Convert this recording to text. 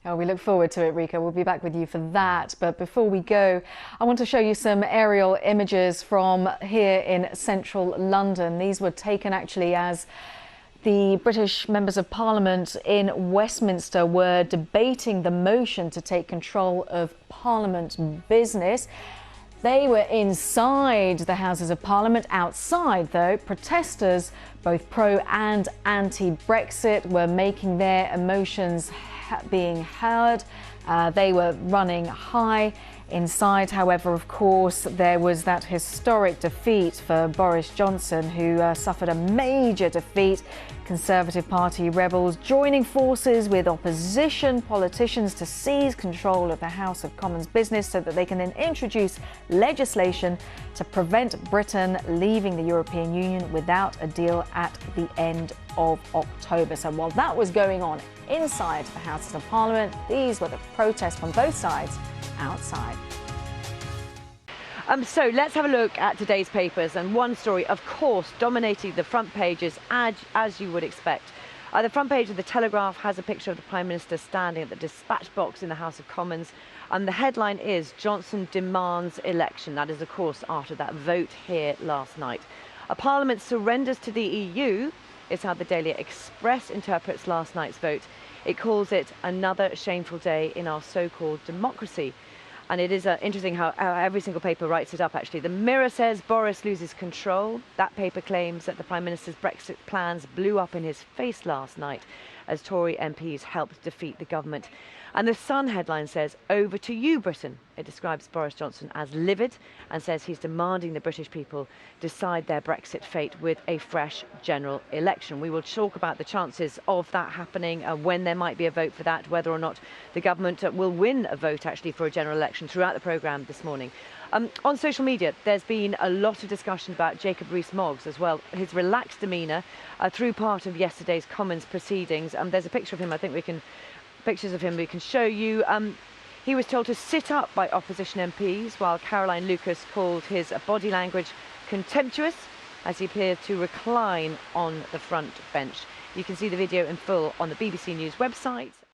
Oh, we look forward to it, Rika. We'll be back with you for that. But before we go, I want to show you some aerial images from here in central London. These were taken actually as the British members of Parliament in Westminster were debating the motion to take control of Parliament business. They were inside the Houses of Parliament. Outside, though, protesters, both pro and anti-Brexit, were making their emotions being heard. They were running high. Inside, however, of course, there was that historic defeat for Boris Johnson, who suffered a major defeat. Conservative Party rebels joining forces with opposition politicians to seize control of the House of Commons business so that they can then introduce legislation to prevent Britain leaving the European Union without a deal at the end of October. So while that was going on inside the Houses of Parliament, these were the protests from both sides outside. So let's have a look at today's papers, and one story, of course, dominating the front pages as you would expect. The front page of the Telegraph has a picture of the Prime Minister standing at the dispatch box in the House of Commons, and the headline is "Johnson demands election." That is, of course, after that vote here last night. A Parliament surrenders to the EU is how the Daily Express interprets last night's vote. It calls it another shameful day in our so-called democracy. And it is interesting how every single paper writes it up, actually. The Mirror says Boris loses control. That paper claims that the Prime Minister's Brexit plans blew up in his face last night as Tory MPs helped defeat the government. And the Sun headline says, "Over to you, Britain." It describes Boris Johnson as livid and says he's demanding the British people decide their Brexit fate with a fresh general election. We will talk about the chances of that happening, when there might be a vote for that, whether or not the government will win a vote actually for a general election throughout the programme this morning. On social media, there's been a lot of discussion about Jacob Rees-Mogg as well, his relaxed demeanour through part of yesterday's Commons proceedings. There's a picture of him, I think we can show you. He was told to sit up by opposition MPs, while Caroline Lucas called his body language contemptuous as he appeared to recline on the front bench. You can see the video in full on the BBC News website.